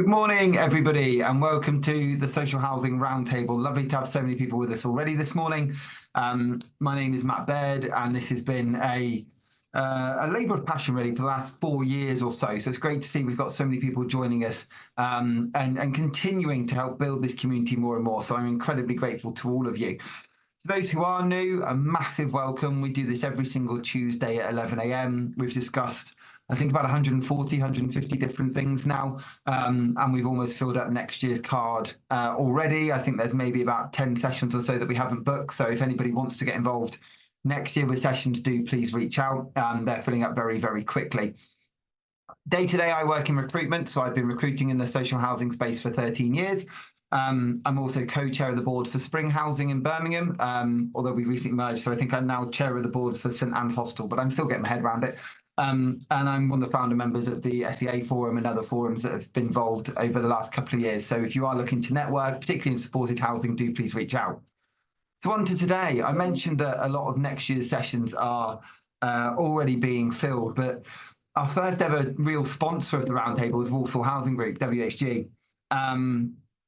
Good morning, everybody, and welcome to the Social Housing Roundtable. Lovely to have so many people with us already this morning. My name is Matt Baird, and this has been a labour of passion really for the last 4 years or so. So it's great to see we've got so many people joining us and continuing to help build this community more and more. So I'm incredibly grateful to all of you. To those who are new, a massive welcome. We do this every single Tuesday at 11 a.m. We've discussed, I think, about 140, 150 different things now, and we've almost filled up next year's card already. I think there's maybe about 10 sessions or so that we haven't booked. So if anybody wants to get involved next year with sessions, do please reach out. They're filling up very, very quickly. Day to day, I work in recruitment, so I've been recruiting in the social housing space for 13 years. I'm also co-chair of the board for Spring Housing in Birmingham, although we recently merged, so I think I'm now chair of the board for St Anne's Hostel, but I'm still getting my head around it. And I'm one of the founder members of the SEA Forum and other forums that have been involved over the last couple of years. So if you are looking to network, particularly in supported housing, do please reach out. So on to today. I mentioned that a lot of next year's sessions are already being filled, but our first ever real sponsor of the roundtable is Walsall Housing Group, WHG.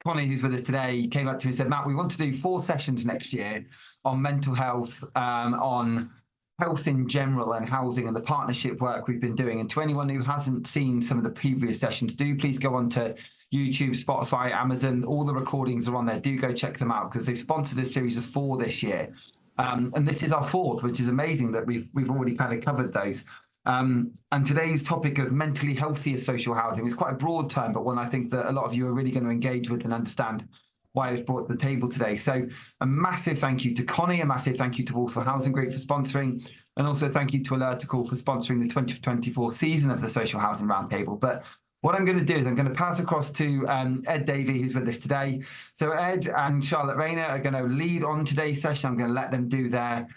Connie, who's with us today, came up to me and said, Matt, we want to do 4 sessions next year on mental health, on health in general and housing and the partnership work we've been doing. And to anyone who hasn't seen some of the previous sessions, do please go on to YouTube, Spotify, Amazon. All the recordings are on there. Do go check them out because they've sponsored a series of 4 this year. And this is our 4th, which is amazing that we've already kind of covered those. And today's topic of mentally healthier social housing is quite a broad term, but one I think that a lot of you are really going to engage with and understand why it was brought to the table today. So a massive thank you to Connie, a massive thank you to Walsall Housing Group for sponsoring, and also thank you to Alertacall for sponsoring the 2024 season of the Social Housing Roundtable. But what I'm going to do is I'm going to pass across to Ed Davie, who's with us today. So Ed and Charlotte Rainer are going to lead on today's session. I'm going to let them do their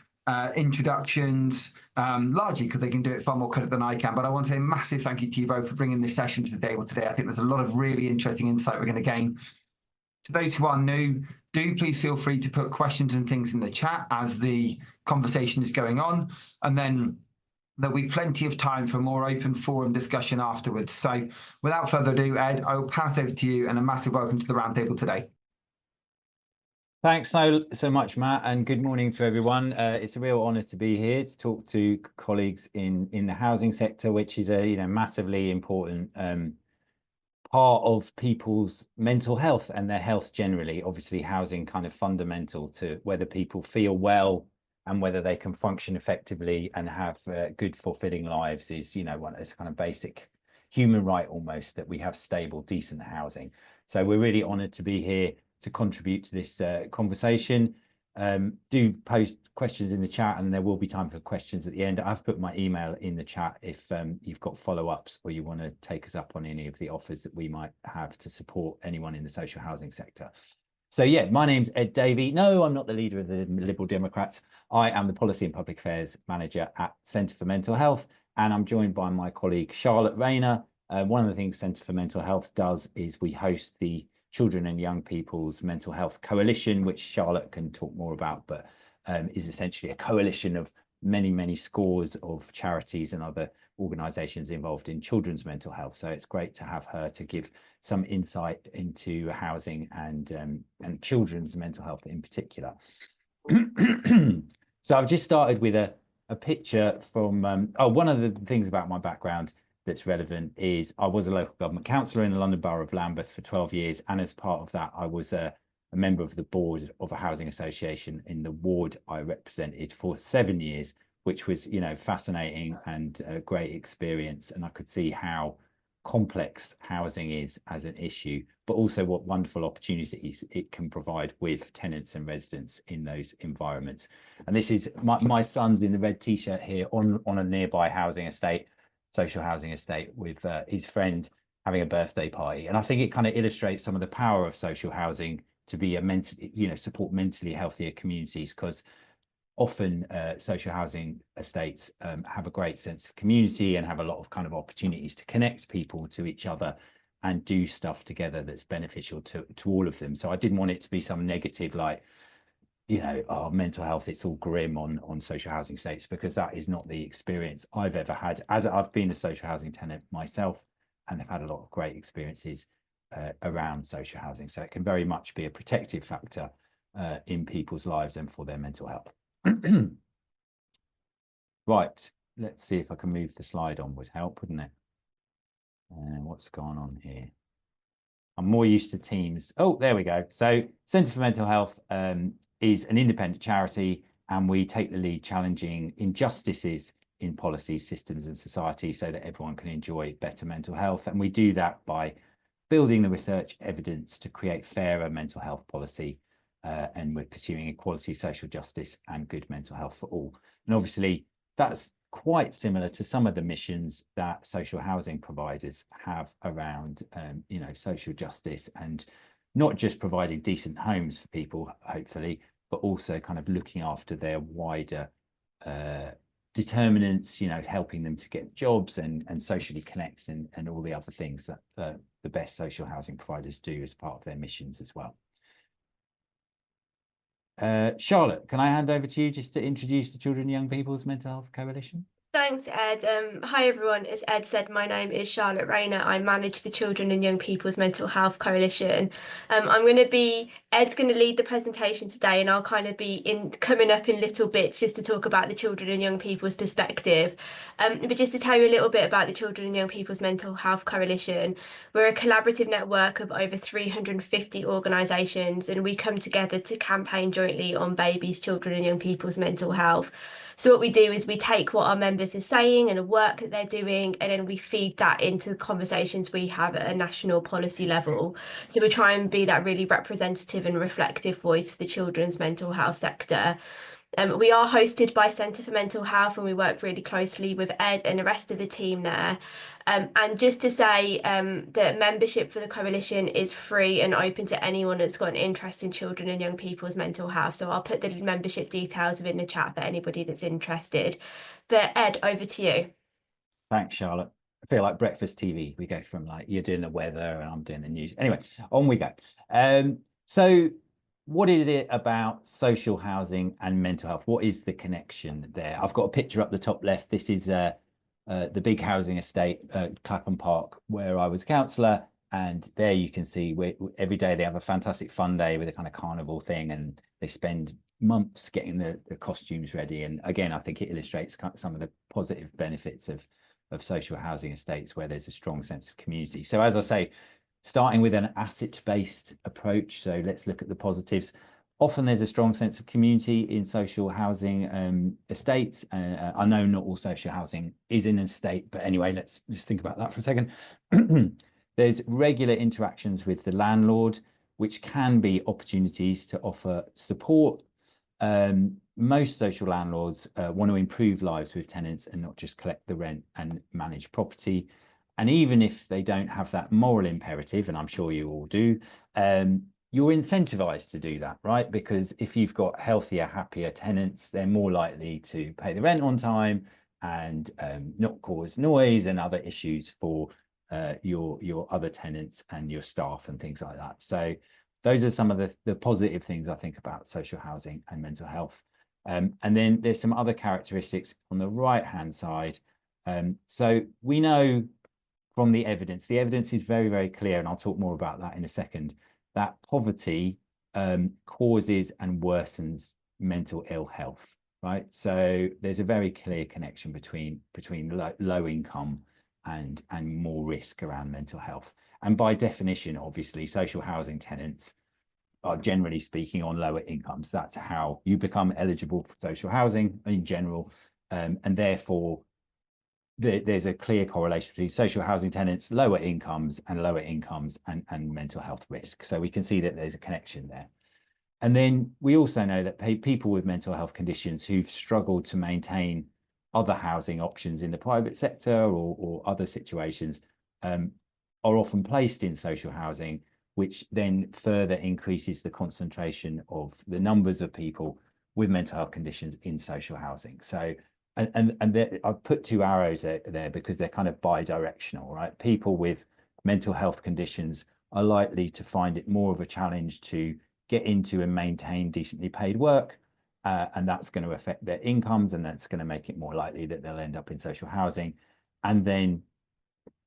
introductions, largely because they can do it far more credit than I can. But I want to say a massive thank you to you both for bringing this session to the table today. I think there's a lot of really interesting insight we're going to gain. To those who are new, do please feel free to put questions and things in the chat as the conversation is going on. And then there'll be plenty of time for more open forum discussion afterwards. So without further ado, Ed, I will pass over to you and a massive welcome to the roundtable today. Thanks so much, Matt, and good morning to everyone. It's a real honour to be here to talk to colleagues in the housing sector, which is a massively important part of people's mental health and their health generally. Obviously, housing kind of fundamental to whether people feel well and whether they can function effectively and have good, fulfilling lives is it's kind of basic human right almost that we have stable, decent housing. So we're really honoured to be here to contribute to this conversation. Do post questions in the chat and there will be time for questions at the end. I've put my email in the chat if you've got follow-ups or you want to take us up on any of the offers that we might have to support anyone in the social housing sector. So yeah, my name's Ed Davie. No, I'm not the leader of the Liberal Democrats. I am the Policy and Public Affairs Manager at Centre for Mental Health, and I'm joined by my colleague Charlotte Rainer. One of the things Centre for Mental Health does is we host the Children and Young People's Mental Health Coalition, which Charlotte can talk more about, but is essentially a coalition of many scores of charities and other organisations involved in children's mental health. So it's great to have her to give some insight into housing and children's mental health in particular. So I've just started with a picture from one of the things about my background that's relevant is I was a local government councillor in the London Borough of Lambeth for 12 years. And as part of that, I was a member of the board of a housing association in the ward I represented for 7 years, which was, fascinating and a great experience. And I could see how complex housing is as an issue, but also what wonderful opportunities it can provide with tenants and residents in those environments. And this is my son's in the red T-shirt here on a nearby housing estate, social housing estate, with his friend having a birthday party. And I think it kind of illustrates some of the power of social housing to be support mentally healthier communities, because often social housing estates have a great sense of community and have a lot of kind of opportunities to connect people to each other and do stuff together that's beneficial to all of them. So I didn't want it to be some negative, like, mental health, it's all grim on social housing estates, because that is not the experience I've ever had, as I've been a social housing tenant myself and have had a lot of great experiences around social housing. So it can very much be a protective factor in people's lives and for their mental health. Right, let's see if I can move the slide on, would help, wouldn't it? And what's going on here? I'm more used to Teams. Oh, there we go. So Centre for Mental Health is an independent charity, and we take the lead challenging injustices in policy, systems and society so that everyone can enjoy better mental health. And we do that by building the research evidence to create fairer mental health policy. And we're pursuing equality, social justice and good mental health for all. And obviously that's quite similar to some of the missions that social housing providers have around, you know, social justice, and not just providing decent homes for people, hopefully, but also kind of looking after their wider determinants, you know, helping them to get jobs and socially connect and all the other things that the best social housing providers do as part of their missions as well. Charlotte, can I hand over to you just to introduce the Children and Young People's Mental Health Coalition? Thanks, Ed. Hi, everyone. As Ed said, my name is Charlotte Rainer. I manage the Children and Young People's Mental Health Coalition. Ed's going to lead the presentation today, and I'll kind of be coming up in little bits just to talk about the Children and Young People's perspective. But just to tell you a little bit about the Children and Young People's Mental Health Coalition, we're a collaborative network of over 350 organisations, and we come together to campaign jointly on babies, children and young people's mental health. So what we do is we take what our members are saying and the work that they're doing, and then we feed that into the conversations we have at a national policy level. So we try and be that really representative and reflective voice for the children's mental health sector. We are hosted by Centre for Mental Health, and we work really closely with Ed and the rest of the team there. And just to say that membership for the coalition is free and open to anyone that's got an interest in children and young people's mental health. So I'll put the membership details within the chat for anybody that's interested. But Ed, over to you. Thanks, Charlotte. I feel like breakfast TV. We go from like you're doing the weather and I'm doing the news. Anyway, on we go. So what is it about social housing and mental health? What is the connection there? I've got a picture up the top left. This is the big housing estate, Clapham Park, where I was councillor. And there you can see every day they have a fantastic fun day with a kind of carnival thing, and they spend months getting the costumes ready. And again, I think it illustrates some of the positive benefits of social housing estates where there's a strong sense of community. So as I say, starting with an asset-based approach. So let's look at the positives. Often there's a strong sense of community in social housing estates. I know not all social housing is in an estate, but anyway, let's just think about that for a second. There's regular interactions with the landlord, which can be opportunities to offer support. Most social landlords want to improve lives with tenants and not just collect the rent and manage property. And even if they don't have that moral imperative, and I'm sure you all do, you're incentivized to do that, right? Because if you've got healthier, happier tenants, they're more likely to pay the rent on time and not cause noise and other issues for your other tenants and your staff and things like that. So those are some of the positive things I think about social housing and mental health. And then there's some other characteristics on the right-hand side. So we know from the evidence is very, very clear, and I'll talk more about that in a second, that poverty causes and worsens mental ill health, right? So there's a very clear connection between low income and more risk around mental health. And by definition, obviously, social housing tenants are generally speaking on lower incomes. That's how you become eligible for social housing in general, and therefore there's a clear correlation between social housing tenants, lower incomes and mental health risk. So we can see that there's a connection there. And then we also know that people with mental health conditions who've struggled to maintain other housing options in the private sector or other situations are often placed in social housing, which then further increases the concentration of the numbers of people with mental health conditions in social housing. So and I've put two arrows there because they're kind of bi-directional, right? People with mental health conditions are likely to find it more of a challenge to get into and maintain decently paid work, and that's going to affect their incomes, and that's going to make it more likely that they'll end up in social housing. And then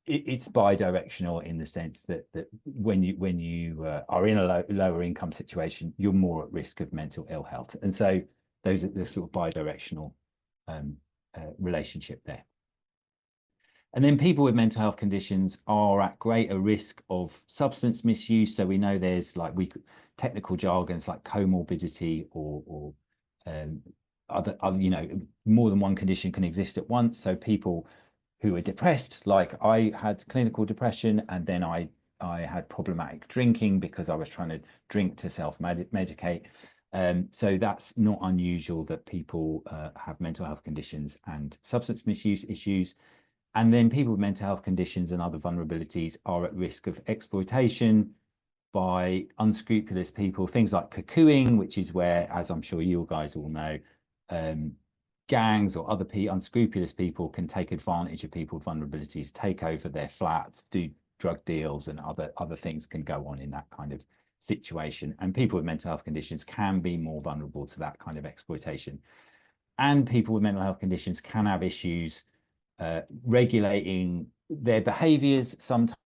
it's bi-directional in the sense that when you are in a lower income situation, you're more at risk of mental ill health, and so those are the sort of bi-directional relationship there. And then people with mental health conditions are at greater risk of substance misuse. So we know there's like technical jargons like comorbidity or other, you know, more than one condition can exist at once. So people who are depressed, like I had clinical depression, and then I had problematic drinking because I was trying to drink to self-medicate. So that's not unusual that people have mental health conditions and substance misuse issues. And then people with mental health conditions and other vulnerabilities are at risk of exploitation by unscrupulous people, things like cuckooing, which is where, as I'm sure you guys all know, gangs or other unscrupulous people can take advantage of people with vulnerabilities, take over their flats, do drug deals, and other things can go on in that kind of situation. And people with mental health conditions can be more vulnerable to that kind of exploitation. And people with mental health conditions can have issues regulating their behaviors. Sometimes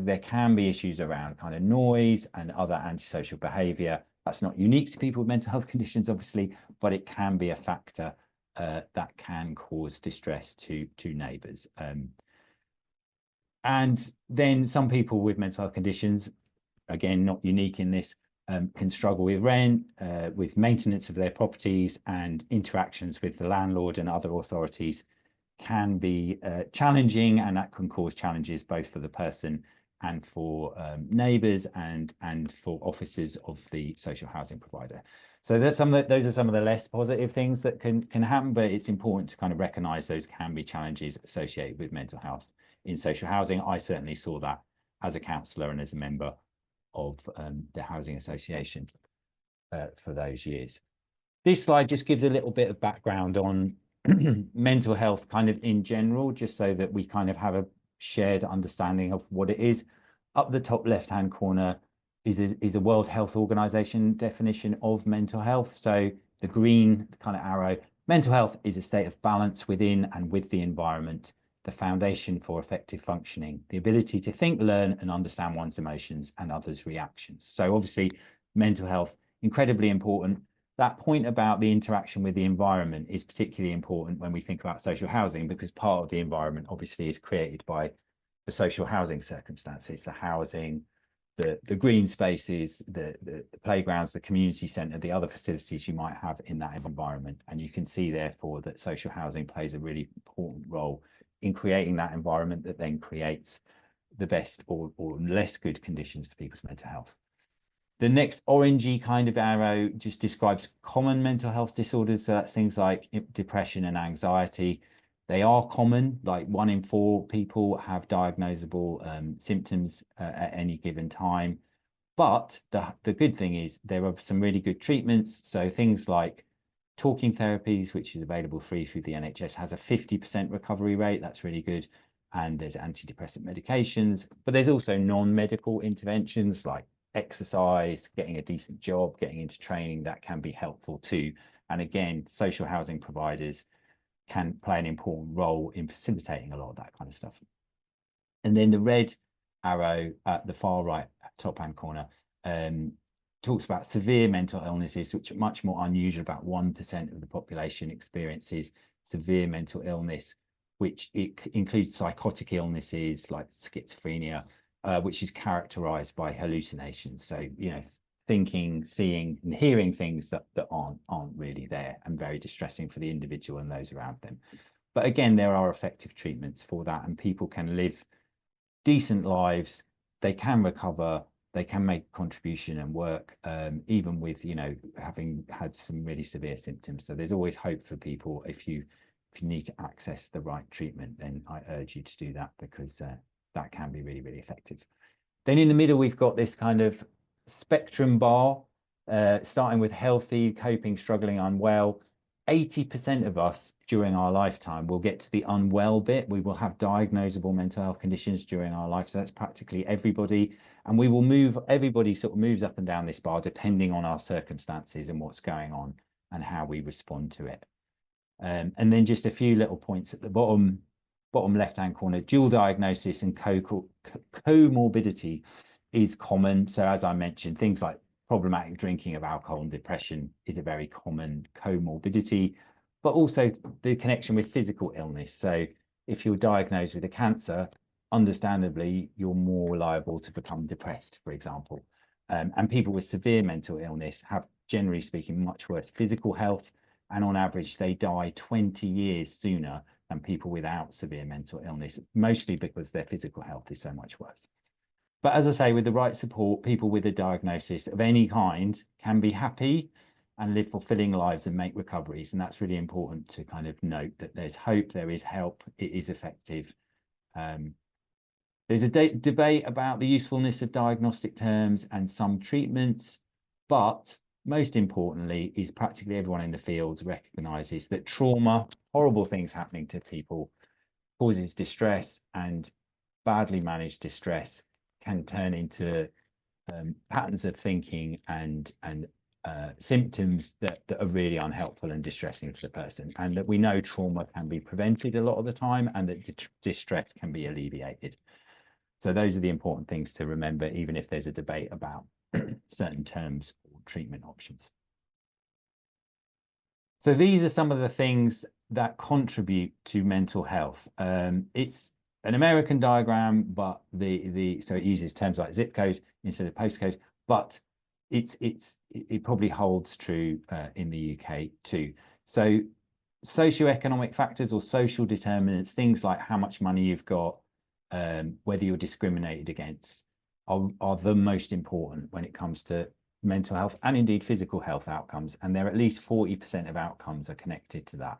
there can be issues around kind of noise and other antisocial behavior. That's not unique to people with mental health conditions, obviously, but it can be a factor that can cause distress to neighbours. And then some people with mental health conditions, again, not unique in this, can struggle with rent, with maintenance of their properties, and interactions with the landlord and other authorities can be challenging, and that can cause challenges both for the person and for neighbours and for officers of the social housing provider. So that's those are some of the less positive things that can happen, but it's important to kind of recognise those can be challenges associated with mental health in social housing. I certainly saw that as a councillor and as a member of the housing association for those years. This slide just gives a little bit of background on mental health kind of in general, just so that we kind of have a shared understanding of what it is. Up the top left hand corner is a World Health Organization definition of mental health. So the green kind of arrow, mental health is a state of balance within and with the environment, the foundation for effective functioning, the ability to think, learn and understand one's emotions and others' reactions. So obviously mental health, incredibly important. That point about the interaction with the environment is particularly important when we think about social housing, because part of the environment obviously is created by the social housing circumstances, the housing, the green spaces, the playgrounds, the community centre, the other facilities you might have in that environment. And you can see therefore that social housing plays a really important role in creating that environment that then creates the best or less good conditions for people's mental health. The next orangey kind of arrow just describes common mental health disorders. So that's things like depression and anxiety. They are common, like 1 in 4 people have diagnosable symptoms at any given time. But the good thing is there are some really good treatments. So things like talking therapies, which is available free through the NHS, has a 50% recovery rate. That's really good. And there's antidepressant medications, but there's also non-medical interventions like exercise, getting a decent job, getting into training, that can be helpful too. And again, social housing providers can play an important role in facilitating a lot of that kind of stuff. And then the red arrow at the far right top hand corner talks about severe mental illnesses, which are much more unusual. About 1% of the population experiences severe mental illness, which it includes psychotic illnesses like schizophrenia, which is characterized by hallucinations. So, you know, thinking, seeing and hearing things that aren't really there, and very distressing for the individual and those around them. But again, there are effective treatments for that, and people can live decent lives. They can recover, they can make a contribution and work, even with, you know, having had some really severe symptoms. So there's always hope for people. If you need to access the right treatment, then I urge you to do that, because that can be really, really effective. Then in the middle, we've got this kind of spectrum bar, starting with healthy, coping, struggling, unwell. 80% of us during our lifetime will get to the unwell bit. We will have diagnosable mental health conditions during our life. So that's practically everybody. And we will move, everybody sort of moves up and down this bar depending on our circumstances and what's going on and how we respond to it. And then just a few little points at the bottom. bottom left-hand corner, dual diagnosis and comorbidity is common. So as I mentioned, things like problematic drinking of alcohol and depression is a very common comorbidity, but also the connection with physical illness. So if you're diagnosed with a cancer, understandably, you're more liable to become depressed, for example. And people with severe mental illness have, generally speaking, much worse physical health. And on average, they die 20 years sooner than people without severe mental illness, mostly because their physical health is so much worse. But as I say, with the right support, people with a diagnosis of any kind can be happy and live fulfilling lives and make recoveries. And that's really important to kind of note that there's hope, there is help, it is effective. There's a debate about the usefulness of diagnostic terms and some treatments, but most importantly is practically everyone in the field recognises that trauma, horrible things happening to people, causes distress, and badly managed distress can turn into patterns of thinking and symptoms that are really unhelpful and distressing for the person, and that we know trauma can be prevented a lot of the time and that distress can be alleviated. So those are the important things to remember, even if there's a debate about certain terms or treatment options. So these are some of the things that contribute to mental health. It's an American diagram, but so it uses terms like zip code instead of postcode, but it probably holds true in the UK too. So socioeconomic factors or social determinants, things like how much money you've got, whether you're discriminated against, are the most important when it comes to mental health and indeed physical health outcomes. And there are at least 40% of outcomes are connected to that.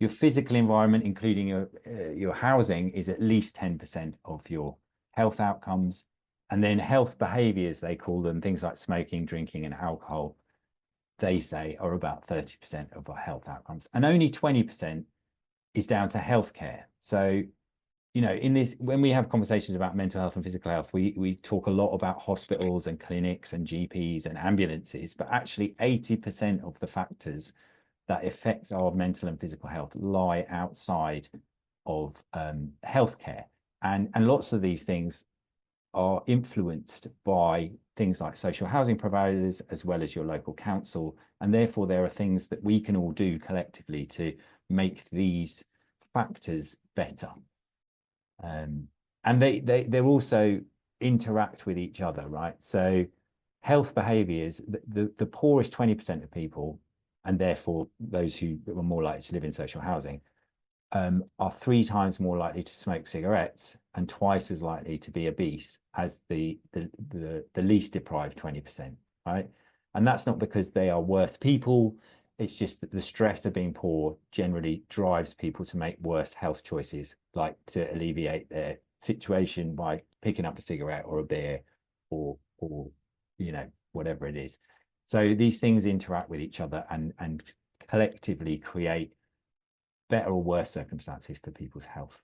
Your physical environment, including your housing, is at least 10% of your health outcomes. And then health behaviors, they call them, things like smoking, drinking, and alcohol, they say are about 30% of our health outcomes. And only 20% is down to healthcare. So, you know, in this, when we have conversations about mental health and physical health, we talk a lot about hospitals and clinics and GPs and ambulances, but actually 80% of the factors that affect our mental and physical health lie outside of healthcare. And lots of these things are influenced by things like social housing providers as well as your local council. And therefore, there are things that we can all do collectively to make these factors better. And they also interact with each other, right? So health behaviors, the poorest 20% of people, and therefore those who are more likely to live in social housing, are 3 times more likely to smoke cigarettes and twice as likely to be obese as the least deprived 20%, right? And that's not because they are worse people. It's just that the stress of being poor generally drives people to make worse health choices, like to alleviate their situation by picking up a cigarette or a beer or you know, whatever it is. So these things interact with each other and collectively create better or worse circumstances for people's health.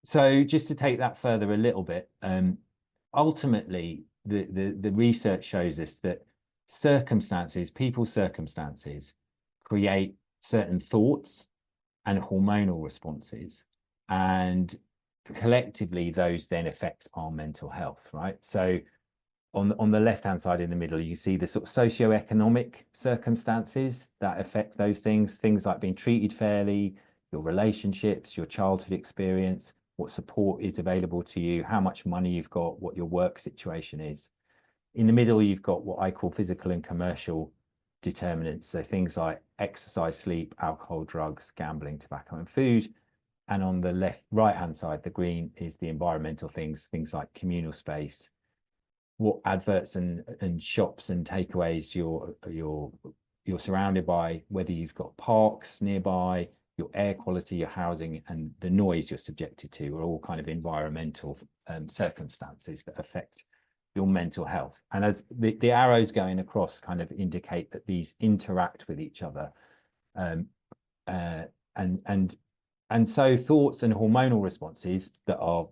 So just to take that further a little bit, ultimately, the research shows us that people's circumstances create certain thoughts and hormonal responses, and collectively those then affect our mental health, right? So on the left-hand side in the middle, you see the sort of socioeconomic circumstances that affect those things like being treated fairly, your relationships, your childhood experience, what support is available to you, how much money you've got, what your work situation is. In the middle, you've got what I call physical and commercial determinants. So things like exercise, sleep, alcohol, drugs, gambling, tobacco, and food. And on the right-hand side, the green is the environmental things like communal space, what adverts and shops and takeaways you're surrounded by, whether you've got parks nearby, your air quality, your housing, and the noise you're subjected to are all kind of environmental circumstances that affect your mental health. And as the arrows going across kind of indicate that these interact with each other. And so thoughts and hormonal responses that are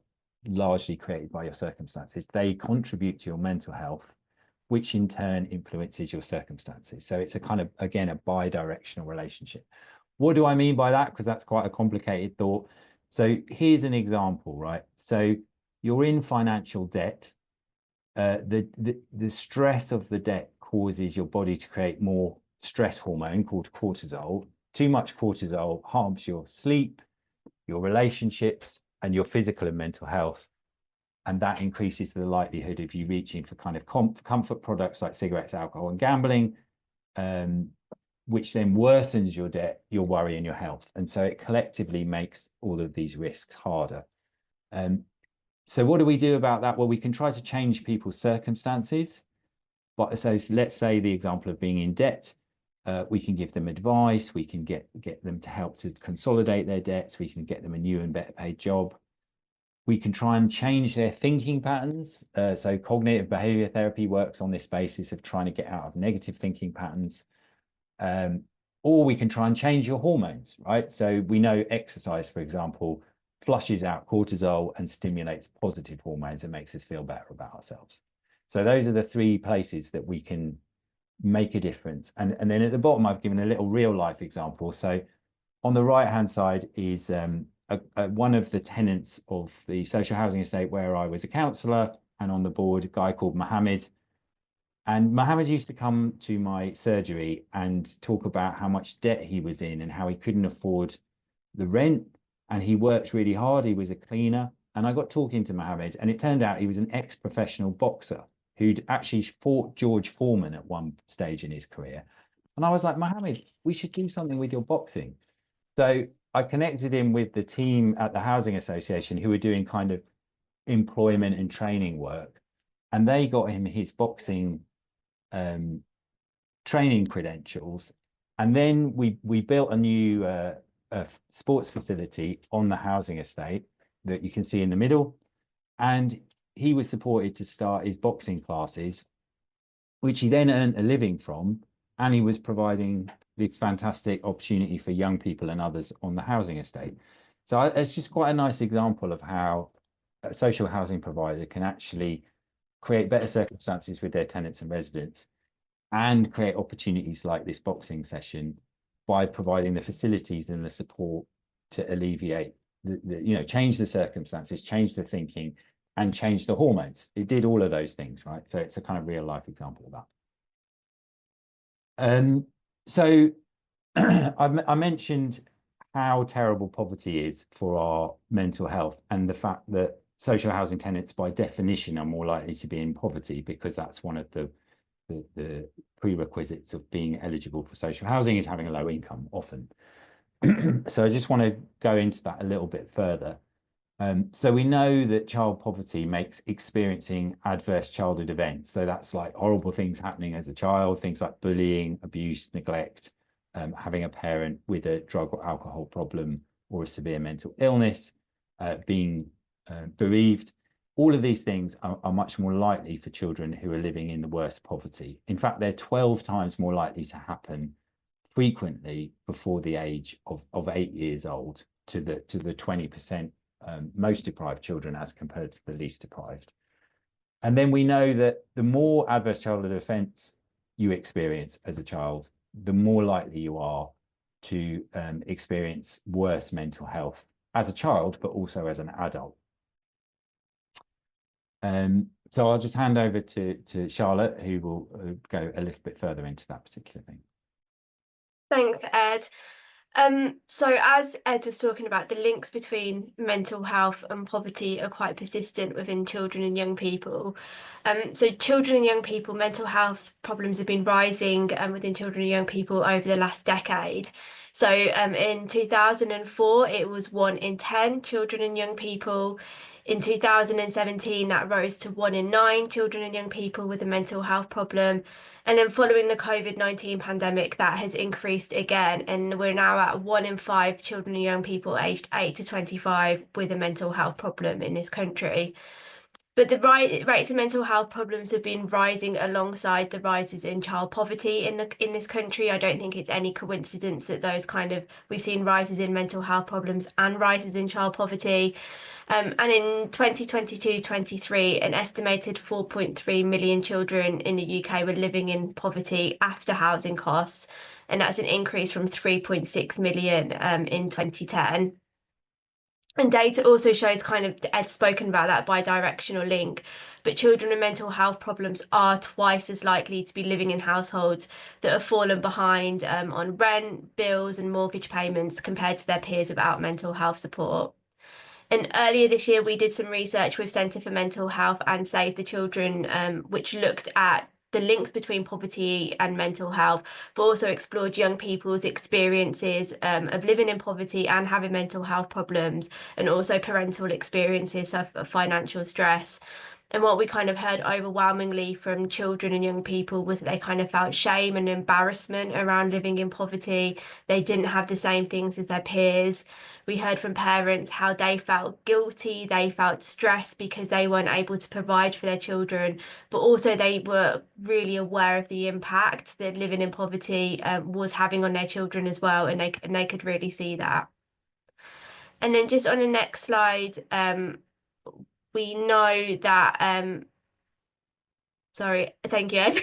largely created by your circumstances, they contribute to your mental health, which in turn influences your circumstances. So it's a kind of, again, a bi-directional relationship. What do I mean by that? Because that's quite a complicated thought. So here's an example, right? So you're in financial debt. The stress of the debt causes your body to create more stress hormone called cortisol. Too much cortisol harms your sleep, your relationships, and your physical and mental health. And that increases the likelihood of you reaching for kind of comfort products like cigarettes, alcohol, and gambling, which then worsens your debt, your worry, and your health. And so it collectively makes all of these risks harder. So what do we do about that? Well, we can try to change people's circumstances. But so let's say the example of being in debt, we can give them advice, we can get them to help to consolidate their debts, we can get them a new and better paid job. We can try and change their thinking patterns. So cognitive behavior therapy works on this basis of trying to get out of negative thinking patterns. Or we can try and change your hormones, right? So we know exercise, for example, flushes out cortisol and stimulates positive hormones and makes us feel better about ourselves. So those are the three places that we can make a difference. And then at the bottom, I've given a little real life example. So on the right-hand side is one of the tenants of the social housing estate where I was a councillor and on the board, a guy called Mohammed. And Mohammed used to come to my surgery and talk about how much debt he was in and how he couldn't afford the rent. And he worked really hard. He was a cleaner. And I got talking to Mohammed, and it turned out he was an ex-professional boxer who'd actually fought George Foreman at one stage in his career. And I was like, Mohammed, we should do something with your boxing. So I connected him with the team at the Housing Association who were doing kind of employment and training work. And they got him his boxing training credentials. And then we built a new sports facility on the housing estate that you can see in the middle. And he was supported to start his boxing classes, which he then earned a living from. And he was providing this fantastic opportunity for young people and others on the housing estate. So it's just quite a nice example of how a social housing provider can actually create better circumstances with their tenants and residents and create opportunities like this boxing session by providing the facilities and the support to alleviate change the circumstances, change the thinking, and change the hormones. It did all of those things, right? So it's a kind of real life example of that. So I mentioned how terrible poverty is for our mental health and the fact that social housing tenants by definition are more likely to be in poverty because that's one of the prerequisites of being eligible for social housing is having a low income often. So I just want to go into that a little bit further. So we know that child poverty makes experiencing adverse childhood events. So that's like horrible things happening as a child, things like bullying, abuse, neglect, having a parent with a drug or alcohol problem or a severe mental illness, being bereaved. All of these things are much more likely for children who are living in the worst poverty. In fact, they're 12 times more likely to happen frequently before the age of 8 years old to the 20% most deprived children as compared to the least deprived. And then we know that the more adverse childhood events you experience as a child, the more likely you are to experience worse mental health as a child, but also as an adult. So I'll just hand over to Charlotte, who will go a little bit further into that particular thing. Thanks, Ed. So as Ed was talking about, the links between mental health and poverty are quite persistent within children and young people. So children and young people, mental health problems have been rising within children and young people over the last decade. So in 2004, it was 1 in 10 children and young people. In 2017, that rose to 1 in 9 children and young people with a mental health problem. And then following the COVID-19 pandemic, that has increased again. And we're now at 1 in 5 children and young people aged 8 to 25 with a mental health problem in this country. But the rates of mental health problems have been rising alongside the rises in child poverty in this country. I don't think it's any coincidence that we've seen rises in mental health problems and rises in child poverty. And in 2022-23, an estimated 4.3 million children in the UK were living in poverty after housing costs, and that's an increase from 3.6 million in 2010. And data also shows Ed's spoken about that bi-directional link, but children with mental health problems are twice as likely to be living in households that have fallen behind on rent, bills, and mortgage payments compared to their peers without mental health support. And earlier this year, we did some research with Centre for Mental Health and Save the Children, which looked at the links between poverty and mental health, but also explored young people's experiences of living in poverty and having mental health problems, and also parental experiences of financial stress. And what we heard overwhelmingly from children and young people was that they felt shame and embarrassment around living in poverty. They didn't have the same things as their peers. We heard from parents how they felt guilty, they felt stressed because they weren't able to provide for their children, but also they were really aware of the impact that living in poverty was having on their children as well, and they could really see that. And then just on the next slide, we know that sorry, thank you, Ed.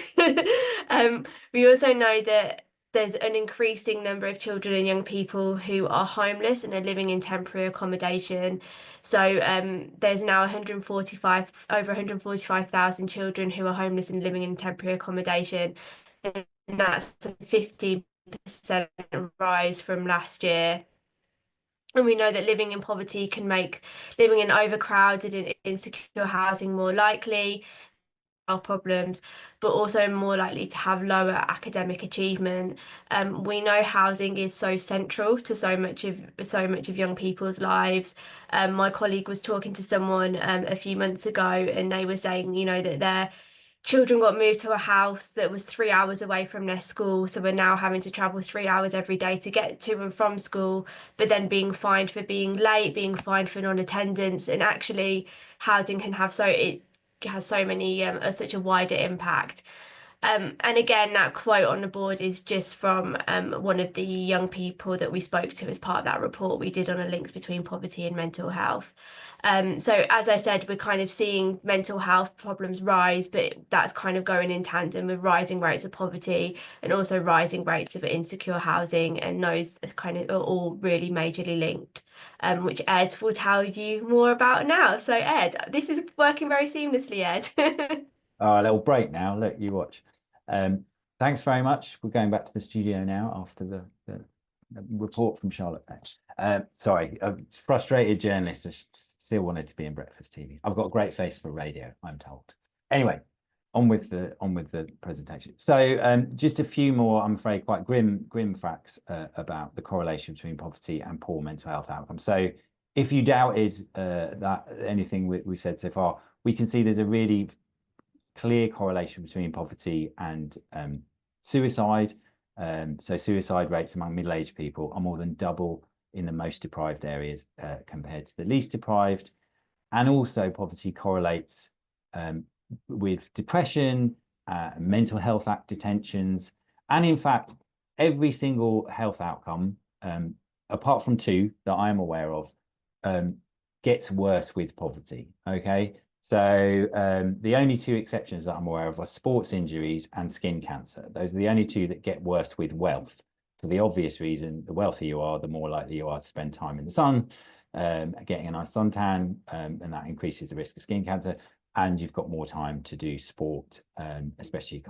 We also know that there's an increasing number of children and young people who are homeless and are living in temporary accommodation. So there's now over 145,000 children who are homeless and living in temporary accommodation, and that's a 50% rise from last year. And we know that living in poverty can make living in overcrowded and insecure housing more likely, problems, but also more likely to have lower academic achievement. We know housing is so central to so much of young people's lives. My colleague was talking to someone a few months ago, and they were saying, that their children got moved to a house that was 3 hours away from their school, so we're now having to travel 3 hours every day to get to and from school, but then being fined for being late, being fined for non-attendance. And actually housing can have has so many such a wider impact. And again, that quote on the board is just from one of the young people that we spoke to as part of that report we did on the links between poverty and mental health. So as I said, we're seeing mental health problems rise, but that's going in tandem with rising rates of poverty and also rising rates of insecure housing, and those are all really majorly linked, which Ed will tell you more about now. So Ed, this is working very seamlessly, Ed. A little break now. Look, you watch. Thanks very much. We're going back to the studio now after the report from Charlotte. Sorry, a frustrated journalist. I still wanted to be in breakfast TV. I've got a great face for radio, I'm told. Anyway, on with the presentation. So just a few more, I'm afraid, quite grim facts about the correlation between poverty and poor mental health outcomes. So if you doubted that anything we've said so far, we can see there's a really clear correlation between poverty and suicide. So suicide rates among middle-aged people are more than double in the most deprived areas compared to the least deprived. And also poverty correlates with depression, mental health act detentions, and in fact, every single health outcome, apart from two that I am aware of, gets worse with poverty, okay? So the only two exceptions that I'm aware of are sports injuries and skin cancer. Those are the only two that get worse with wealth. For the obvious reason, the wealthier you are, the more likely you are to spend time in the sun, getting a nice suntan, and that increases the risk of skin cancer. And you've got more time to do sport, especially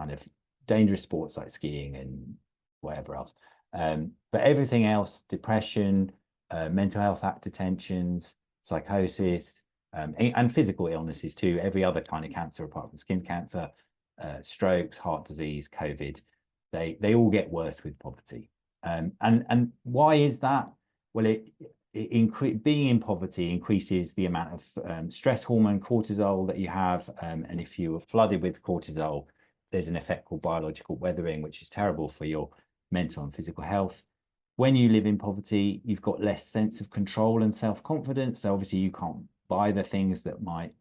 dangerous sports like skiing and whatever else. But everything else, depression, mental health act detentions, psychosis, and physical illnesses too, every other kind of cancer apart from skin cancer, strokes, heart disease, COVID, they all get worse with poverty. And why is that? Well, being in poverty increases the amount of stress hormone cortisol that you have, and if you are flooded with cortisol, there's an effect called biological weathering, which is terrible for your mental and physical health. When you live in poverty, you've got less sense of control and self-confidence. So obviously you can't buy the things that might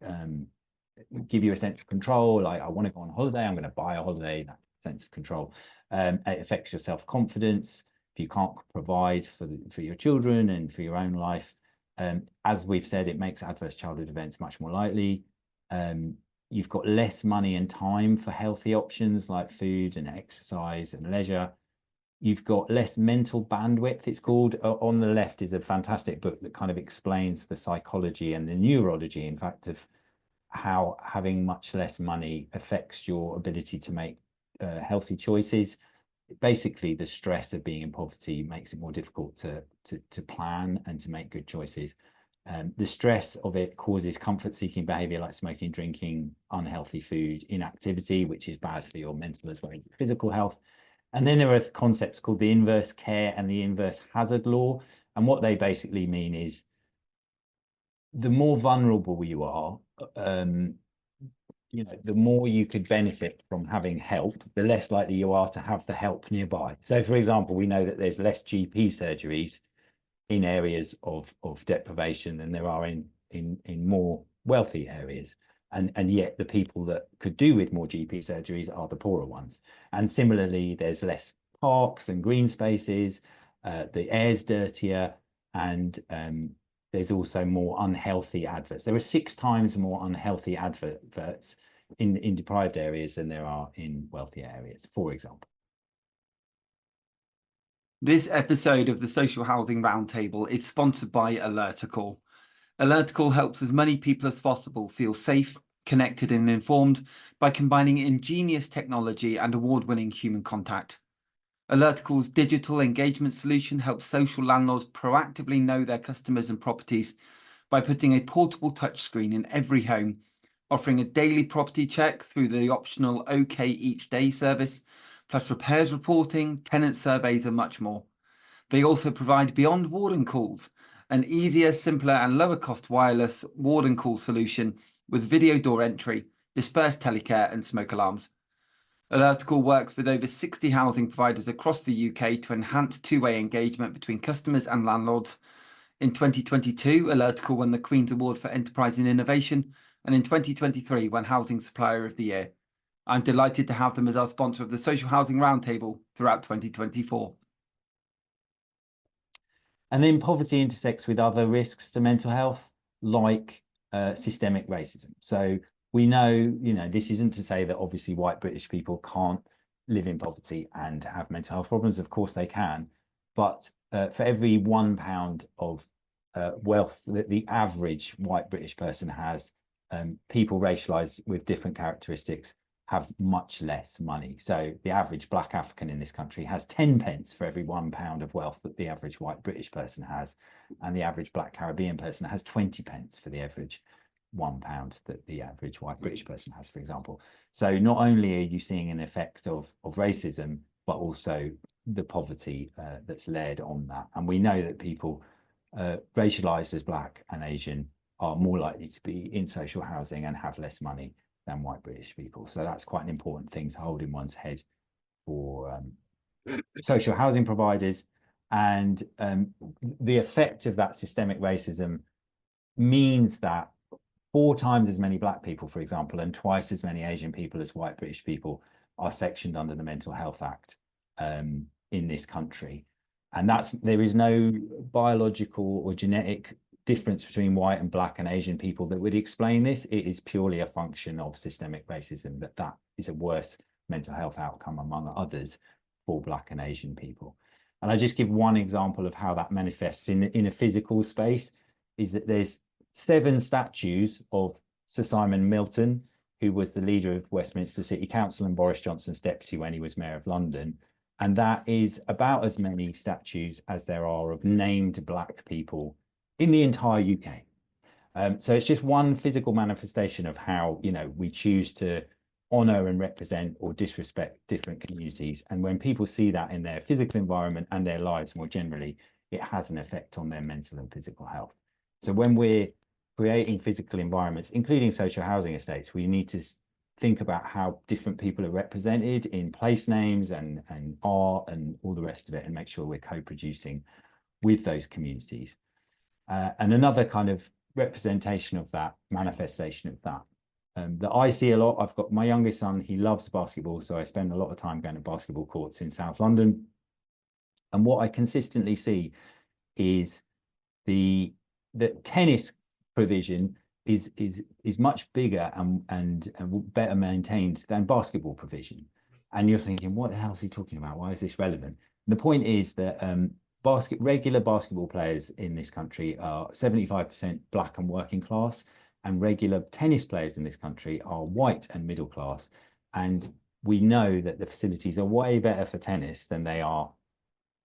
give you a sense of control, like I want to go on holiday, I'm going to buy a holiday, that sense of control. It affects your self-confidence. If you can't provide for your children and for your own life, as we've said, it makes adverse childhood events much more likely. You've got less money and time for healthy options like food and exercise and leisure. You've got less mental bandwidth, it's called. On the left is a fantastic book that kind of explains the psychology and the neurology, in fact, of how having much less money affects your ability to make healthy choices. Basically, the stress of being in poverty makes it more difficult to plan and to make good choices. The stress of it causes comfort-seeking behavior like smoking, drinking, unhealthy food, inactivity, which is bad for your mental as well as physical health. And then there are concepts called the inverse care and the inverse hazard law. And what they basically mean is the more vulnerable you are, the more you could benefit from having help, the less likely you are to have the help nearby. So, for example, we know that there's less GP surgeries in areas of deprivation than there are in more wealthy areas. And yet the people that could do with more GP surgeries are the poorer ones. And similarly, there's less parks and green spaces, the air's dirtier, and there's also more unhealthy adverts. There are 6 times more unhealthy adverts in deprived areas than there are in wealthy areas, for example. This episode of the Social Housing Roundtable is sponsored by Alertacall. Alertacall helps as many people as possible feel safe, connected and informed by combining ingenious technology and award-winning human contact. Alertacall's digital engagement solution helps social landlords proactively know their customers and properties by putting a portable touchscreen in every home, offering a daily property check through the optional OK Each Day service, plus repairs reporting, tenant surveys and much more. They also provide Beyond Warden Calls, an easier, simpler and lower cost wireless warden call solution with video door entry, dispersed telecare and smoke alarms. Alertacall works with over 60 housing providers across the UK to enhance two-way engagement between customers and landlords. In 2022, Alertacall won the Queen's Award for Enterprise and Innovation, and in 2023 won Housing Supplier of the Year. I'm delighted to have them as our sponsor of the Social Housing Roundtable throughout 2024. And then poverty intersects with other risks to mental health, like systemic racism. So we know, this isn't to say that obviously white British people can't live in poverty and have mental health problems. Of course they can. But for every £1 of wealth that the average white British person has, people racialized with different characteristics have much less money. So the average black African in this country has 10 pence for every £1 of wealth that the average white British person has. And the average black Caribbean person has 20 pence for the average £1 that the average white British person has, for example. So not only are you seeing an effect of racism, but also the poverty that's layered on that. And we know that people racialized as black and Asian are more likely to be in social housing and have less money than white British people. So that's quite an important thing to hold in one's head for social housing providers. And the effect of that systemic racism means that 4 times as many black people, for example, and twice as many Asian people as white British people are sectioned under the Mental Health Act in this country. And there is no biological or genetic difference between white and black and Asian people that would explain this. It is purely a function of systemic racism, that is a worse mental health outcome among others for black and Asian people. And I just give one example of how that manifests in a physical space, is that there's 7 statues of Sir Simon Milton, who was the leader of Westminster City Council and Boris Johnson's deputy when he was Mayor of London. And that is about as many statues as there are of named black people in the entire UK. So it's just one physical manifestation of how, we choose to honour and represent or disrespect different communities. And when people see that in their physical environment and their lives more generally, it has an effect on their mental and physical health. So when we're creating physical environments, including social housing estates, we need to think about how different people are represented in place names and art and all the rest of it, and make sure we're co-producing with those communities. And another kind of representation of that, manifestation of that, that I see a lot. I've got my youngest son, he loves basketball, so I spend a lot of time going to basketball courts in South London. And what I consistently see is the tennis provision is much bigger and better maintained than basketball provision. And you're thinking, what the hell is he talking about? Why is this relevant? And the point is that regular basketball players in this country are 75% black and working class, and regular tennis players in this country are white and middle class. And we know that the facilities are way better for tennis than they are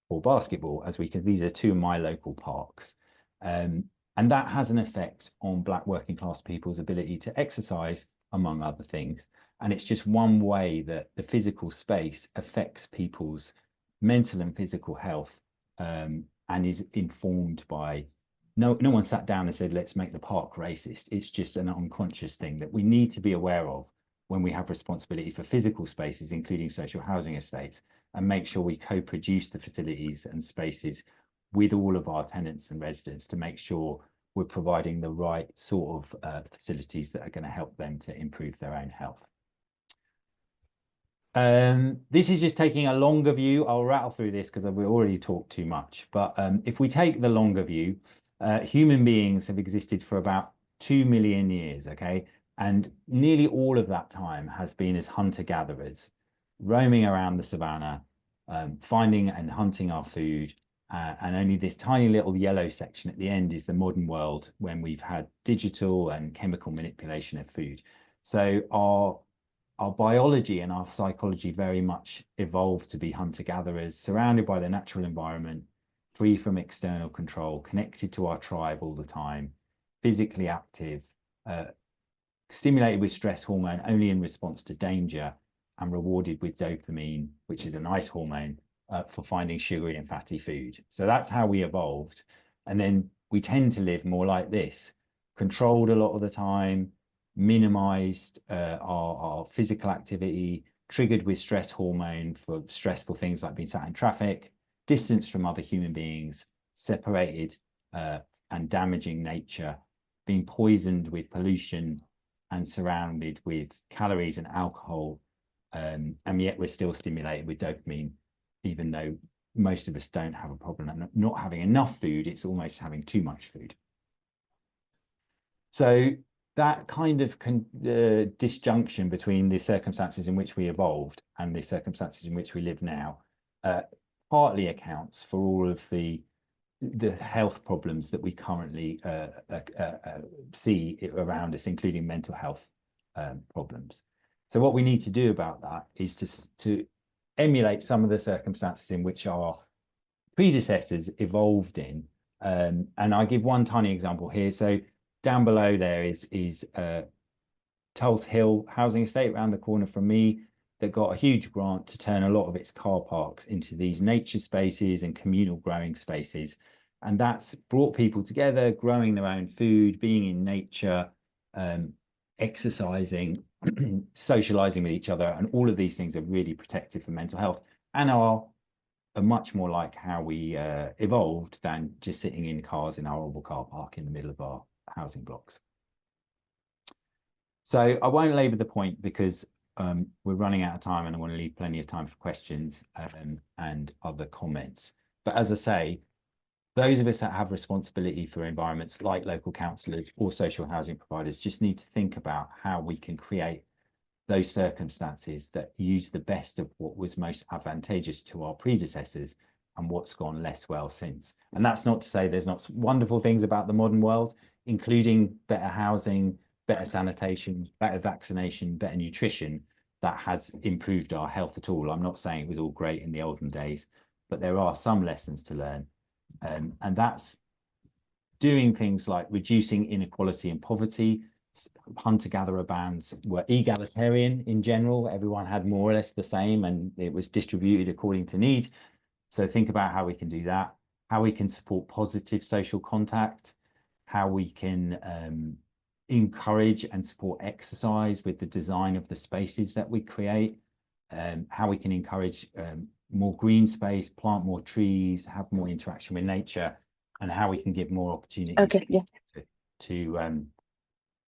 for basketball, as these are two of my local parks. And that has an effect on black working class people's ability to exercise, among other things. And it's just one way that the physical space affects people's mental and physical health, and is informed by, no one sat down and said, let's make the park racist. It's just an unconscious thing that we need to be aware of when we have responsibility for physical spaces, including social housing estates, and make sure we co-produce the facilities and spaces with all of our tenants and residents to make sure we're providing the right sort of facilities that are going to help them to improve their own health. This is just taking a longer view. I'll rattle through this because we've already talked too much. But if we take the longer view, human beings have existed for about 2 million years, okay? And nearly all of that time has been as hunter-gatherers, roaming around the savannah, finding and hunting our food. And only this tiny little yellow section at the end is the modern world, when we've had digital and chemical manipulation of food. So our biology and our psychology very much evolved to be hunter-gatherers, surrounded by the natural environment, free from external control, connected to our tribe all the time, physically active, stimulated with stress hormone only in response to danger, and rewarded with dopamine, which is a nice hormone, for finding sugary and fatty food. So that's how we evolved. And then we tend to live more like this, controlled a lot of the time, minimized our physical activity, triggered with stress hormone for stressful things like being sat in traffic, distanced from other human beings, separated and damaging nature, being poisoned with pollution and surrounded with calories and alcohol, and yet we're still stimulated with dopamine, even though most of us don't have a problem and not having enough food. It's almost having too much food. So that kind of disjunction between the circumstances in which we evolved and the circumstances in which we live now partly accounts for all of the health problems that we currently see around us, including mental health problems. So what we need to do about that is to emulate some of the circumstances in which our predecessors evolved in. And I give one tiny example here. So down below there is Tulse Hill housing estate around the corner from me that got a huge grant to turn a lot of its car parks into these nature spaces and communal growing spaces. And that's brought people together, growing their own food, being in nature, exercising, socializing with each other. And all of these things are really protective for mental health and are much more like how we evolved than just sitting in cars in our oval car park in the middle of our housing blocks. So I won't labour the point because we're running out of time and I want to leave plenty of time for questions and other comments. But as I say, those of us that have responsibility for environments like local councillors or social housing providers just need to think about how we can create those circumstances that use the best of what was most advantageous to our predecessors and what's gone less well since. And that's not to say there's not wonderful things about the modern world, including better housing, better sanitation, better vaccination, better nutrition that has improved our health at all. I'm not saying it was all great in the olden days, but there are some lessons to learn. And that's doing things like reducing inequality and poverty. Hunter-gatherer bands were egalitarian in general. Everyone had more or less the same and it was distributed according to need. So think about how we can do that, how we can support positive social contact, how we can encourage and support exercise with the design of the spaces that we create, how we can encourage more green space, plant more trees, have more interaction with nature, and how we can give more opportunity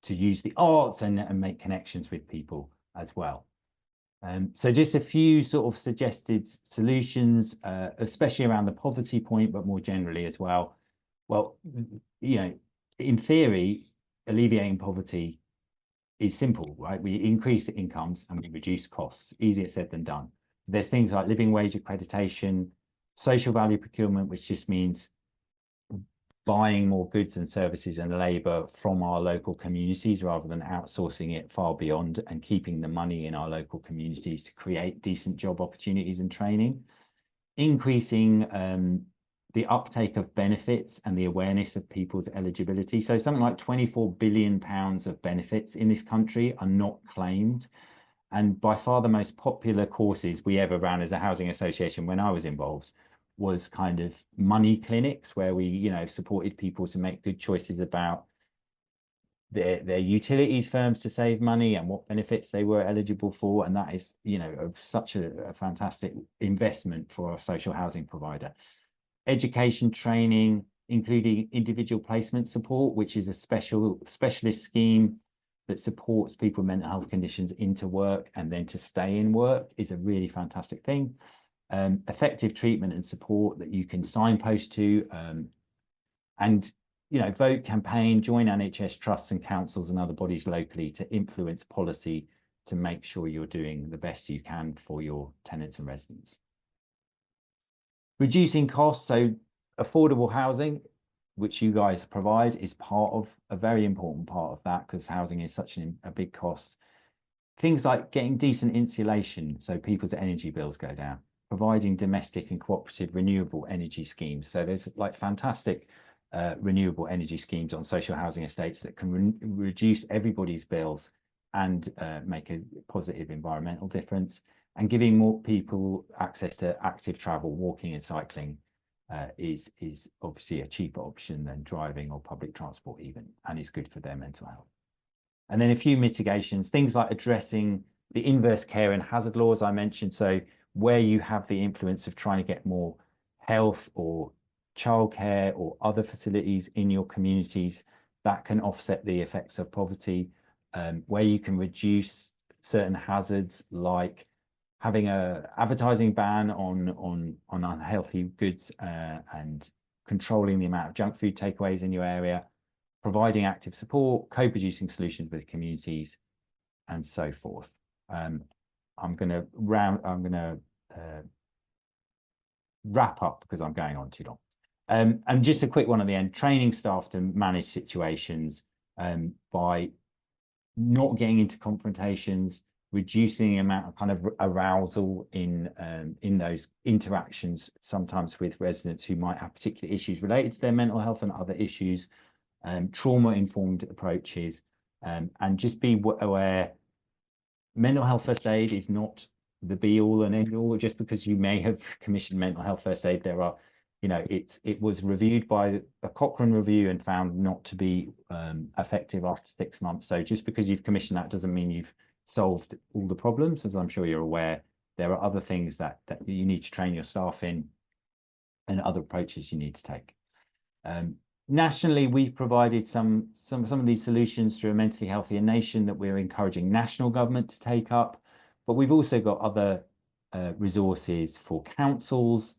to use the arts and make connections with people as well. So just a few sort of suggested solutions, especially around the poverty point, but more generally as well. Well, you know, in theory, alleviating poverty is simple, right? We increase incomes and we reduce costs. Easier said than done. There's things like living wage accreditation, social value procurement, which just means buying more goods and services and labour from our local communities rather than outsourcing it far beyond, and keeping the money in our local communities to create decent job opportunities and training. Increasing the uptake of benefits and the awareness of people's eligibility. So something like £24 billion of benefits in this country are not claimed. And by far the most popular courses we ever ran as a housing association when I was involved was kind of money clinics, where we, you know, supported people to make good choices about their utilities firms to save money and what benefits they were eligible for. And that is, you know, such a fantastic investment for a social housing provider. Education training, including individual placement support, which is a specialist scheme that supports people with mental health conditions into work and then to stay in work, is a really fantastic thing. Effective treatment and support that you can signpost to, and, you know, vote, campaign, join NHS trusts and councils and other bodies locally to influence policy to make sure you're doing the best you can for your tenants and residents. Reducing costs, so affordable housing, which you guys provide, is part of a very important part of that, because housing is such a big cost. Things like getting decent insulation so people's energy bills go down, providing domestic and cooperative renewable energy schemes. So there's like fantastic renewable energy schemes on social housing estates that can reduce everybody's bills and make a positive environmental difference. And giving more people access to active travel, walking and cycling is obviously a cheaper option than driving or public transport even, and is good for their mental health. And then a few mitigations, things like addressing the inverse care and hazard laws I mentioned. So where you have the influence of trying to get more health or childcare or other facilities in your communities, that can offset the effects of poverty. Where you can reduce certain hazards, like having a advertising ban on unhealthy goods and controlling the amount of junk food takeaways in your area, providing active support, co-producing solutions with communities, and so forth. I'm going to wrap up because I'm going on too long. And just a quick one at the end: training staff to manage situations by not getting into confrontations, reducing the amount of kind of arousal in those interactions, sometimes with residents who might have particular issues related to their mental health and other issues, trauma-informed approaches, and just be aware mental health first aid is not the be-all and end-all. Just because you may have commissioned mental health first aid, there are, you know, it was reviewed by a Cochrane review and found not to be effective after 6 months. So just because you've commissioned that doesn't mean you've solved all the problems. As I'm sure you're aware, there are other things that you need to train your staff in and other approaches you need to take. Nationally, we've provided some of these solutions through a Mentally Healthier Nation that we're encouraging national government to take up, but we've also got other resources for councils,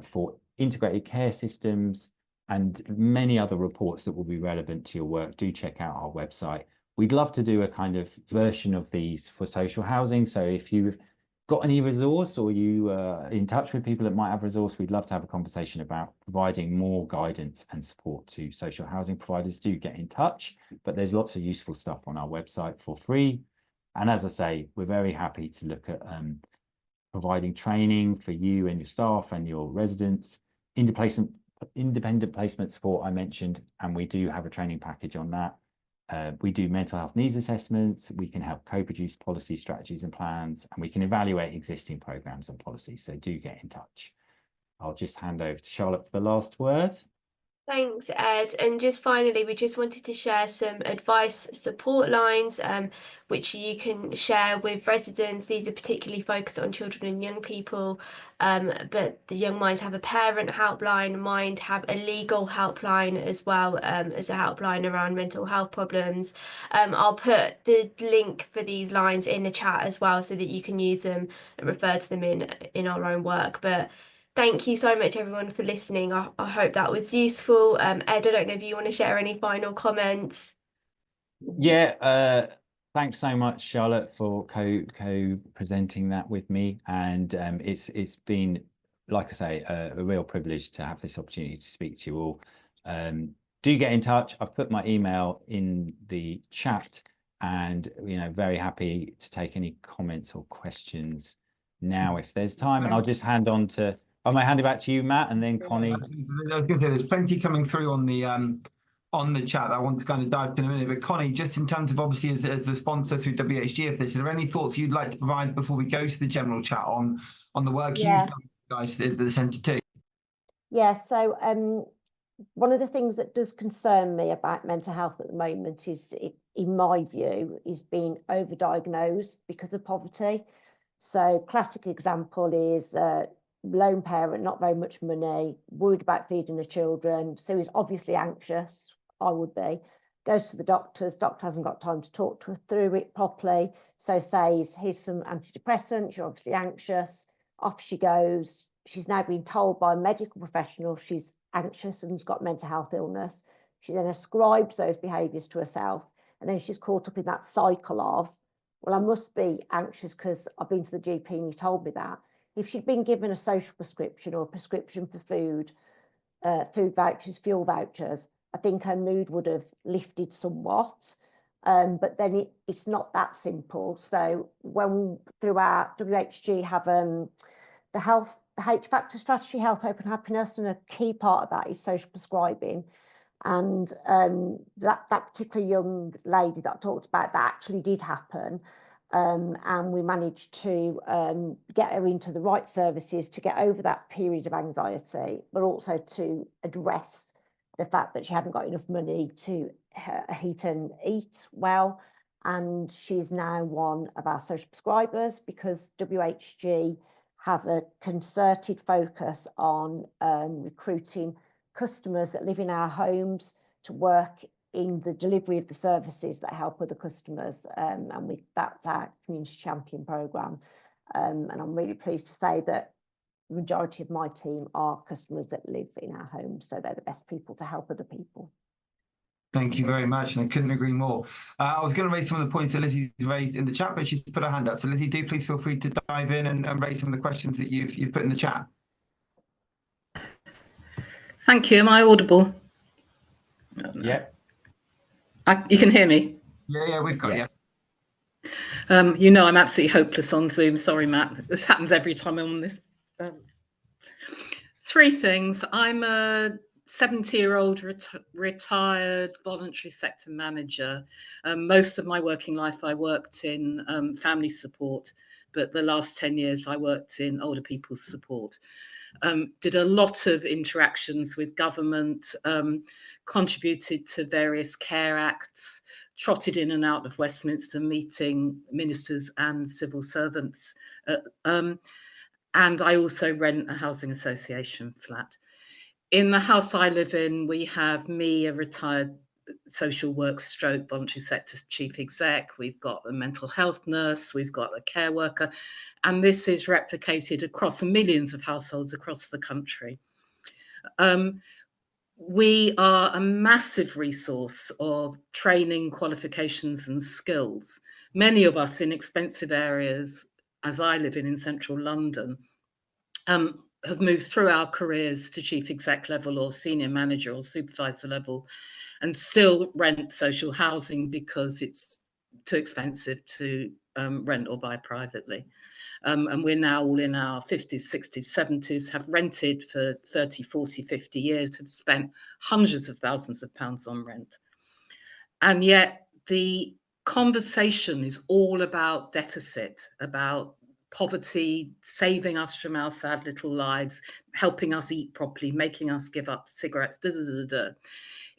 for integrated care systems, and many other reports that will be relevant to your work. Do check out our website. We'd love to do a kind of version of these for social housing. So if you've got any resource, or you are in touch with people that might have resource, we'd love to have a conversation about providing more guidance and support to social housing providers. Do get in touch, but there's lots of useful stuff on our website for free. And as I say, we're very happy to look at providing training for you and your staff and your residents, independent placement support I mentioned, and we do have a training package on that. We do mental health needs assessments, we can help co-produce policy strategies and plans, and we can evaluate existing programs and policies. So do get in touch. I'll just hand over to Charlotte for the last word. Thanks, Ed. And just finally, we just wanted to share some advice support lines, which you can share with residents. These are particularly focused on children and young people, but the Young Minds have a parent helpline, Mind have a legal helpline as well, as a helpline around mental health problems. I'll put the link for these lines in the chat as well so that you can use them and refer to them in our own work. But thank you so much, everyone, for listening. I hope that was useful. Ed, I don't know if you want to share any final comments. Yeah, thanks so much, Charlotte, for co-presenting that with me. And it's been, like I say, a real privilege to have this opportunity to speak to you all. Do get in touch. I've put my email in the chat, and very happy to take any comments or questions now if there's time. And I'll just hand on to. I might hand it back to you, Matt, and then Connie. I was going to say there's plenty coming through on the chat that I want to kind of dive into in a minute. But Connie, just in terms of obviously as a sponsor through WHG of this, is there any thoughts you'd like to provide before we go to the general chat on the work you've done, guys, at the centre too? Yeah. So one of the things that does concern me about mental health at the moment is, in my view, is being overdiagnosed because of poverty. So classic example is lone parent, not very much money, worried about feeding the children, so he's obviously anxious. I would be. Goes to the doctor hasn't got time to talk to her through it properly, so says, here's some antidepressants, you're obviously anxious. Off she goes. She's now been told by a medical professional she's anxious and has got mental health illness. She then ascribes those behaviours to herself, and then she's caught up in that cycle of, well, I must be anxious because I've been to the GP and you told me that. If she'd been given a social prescription or a prescription for food, food vouchers, fuel vouchers, I think her mood would have lifted somewhat. But then it's not that simple. So when through our WHG have the H factor strategy, health, hope and happiness, and a key part of that is social prescribing. And that particular young lady that I talked about, that actually did happen. And we managed to get her into the right services to get over that period of anxiety, but also to address the fact that she hadn't got enough money to eat and eat well. And she's now one of our social prescribers, because WHG have a concerted focus on recruiting customers that live in our homes to work in the delivery of the services that help other customers, and that's our community champion programme. And I'm really pleased to say that the majority of my team are customers that live in our homes, so they're the best people to help other people. Thank you very much, and I couldn't agree more. I was going to raise some of the points that Lizzie's raised in the chat, but she's put her hand up. So Lizzie, do please feel free to dive in and raise some of the questions that you've put in the chat. Thank you. Am I audible? Yeah. You can hear me? Yeah, we've got yes. I'm absolutely hopeless on Zoom. Sorry, Matt. This happens every time I'm on this. Three things. I'm a 70-year-old retired voluntary sector manager. Most of my working life I worked in family support, but the last 10 years I worked in older people's support. Did a lot of interactions with government, contributed to various care acts, trotted in and out of Westminster meeting ministers and civil servants. And I also rent a housing association flat. In the house I live in, we have me, a retired social work stroke voluntary sector chief exec. We've got a mental health nurse. We've got a care worker. And this is replicated across millions of households across the country. We are a massive resource of training, qualifications and skills. Many of us in expensive areas, as I live in central London, have moved through our careers to chief exec level or senior manager or supervisor level, and still rent social housing because it's too expensive to rent or buy privately. And we're now all in our 50s, 60s, 70s, have rented for 30, 40, 50 years, have spent hundreds of thousands of pounds on rent. And yet the conversation is all about deficit, about poverty, saving us from our sad little lives, helping us eat properly, making us give up cigarettes,